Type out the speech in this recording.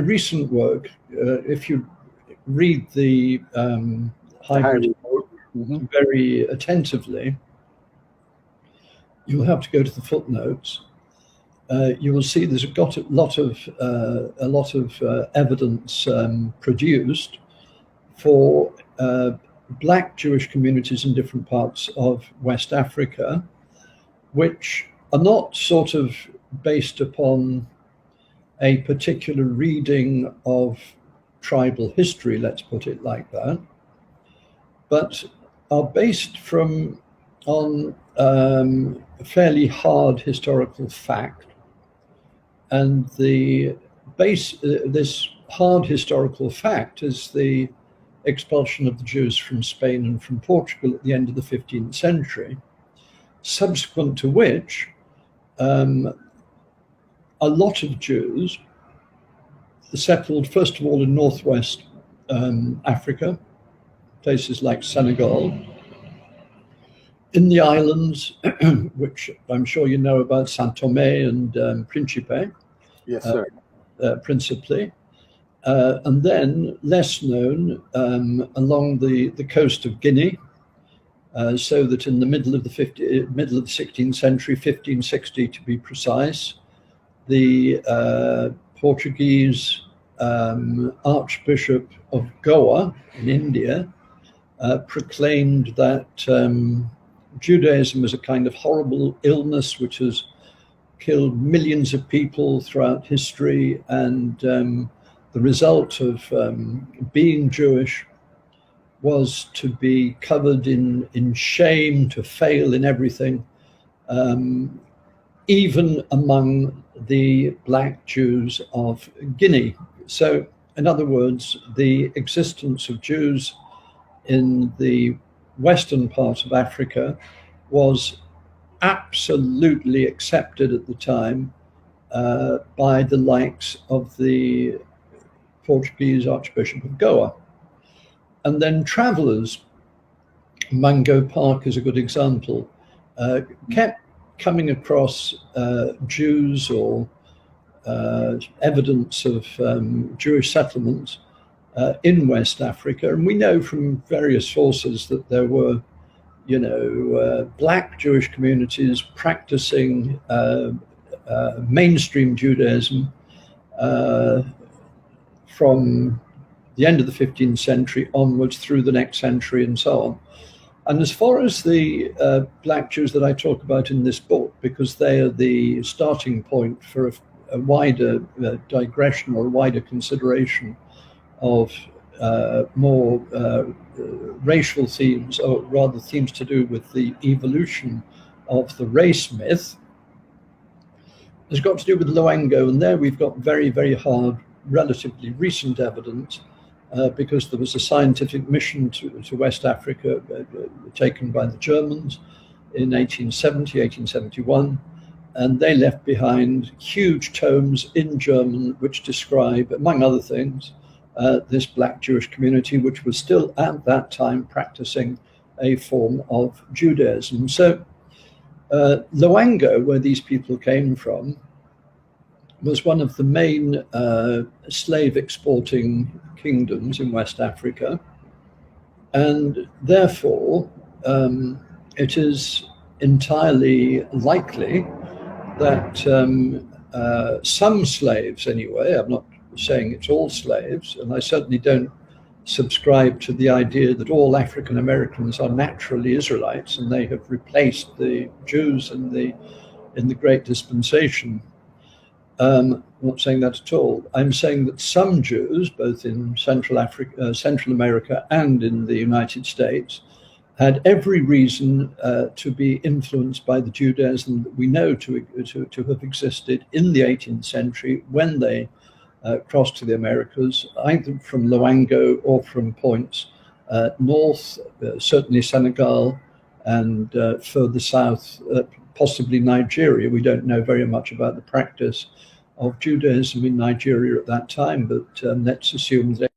recent work, if you read the hybrid very attentively, you'll have to go to the footnotes. You will see there's got a lot of evidence produced for black Jewish communities in different parts of West Africa, which are not sort of based upon a particular reading of tribal history, let's put it like that, but are based on fairly hard historical fact. And this hard historical fact is the expulsion of the Jews from Spain and from Portugal at the end of the 15th century, subsequent to which a lot of Jews settled, first of all, in northwest Africa, places like Senegal, in the islands, which I'm sure you know about, Saint Tomé and Principe. Yes, sir. Principally. And then, less known, along the coast of Guinea, so that in the middle of the 16th century, 1560 to be precise, the Portuguese Archbishop of Goa in India proclaimed that Judaism is a kind of horrible illness which has killed millions of people throughout history, and the result of being Jewish was to be covered in shame, to fail in everything, even among the black Jews of Guinea. So, in other words, the existence of Jews in the western part of Africa was absolutely accepted at the time by the likes of the Portuguese Archbishop of Goa. And then travelers, Mungo Park is a good example, kept coming across Jews or evidence of Jewish settlements in West Africa. And we know from various sources that there were, black Jewish communities practicing mainstream Judaism from the end of the 15th century onwards through the next century and so on. And as far as the black Jews that I talk about in this book, because they are the starting point for a wider digression or a wider consideration of more racial themes, or rather themes to do with the evolution of the race myth, has got to do with Loango. And there we've got very, very hard, relatively recent evidence, because there was a scientific mission to West Africa taken by the Germans in 1870, 1871, and they left behind huge tomes in German which describe, among other things, this black Jewish community, which was still at that time practicing a form of Judaism. So Loango, where these people came from, was one of the main slave exporting kingdoms in West Africa. And therefore, it is entirely likely that some slaves anyway, I'm not saying it's all slaves, and I certainly don't subscribe to the idea that all African Americans are naturally Israelites and they have replaced the Jews in the Great Dispensation. I'm not saying that at all. I'm saying that some Jews, both in Central America and in the United States, had every reason to be influenced by the Judaism that we know to have existed in the 18th century when they crossed to the Americas, either from Loango or from points north, certainly Senegal, and further south, possibly Nigeria. We don't know very much about the practice of Judaism in Nigeria at that time, but let's assume that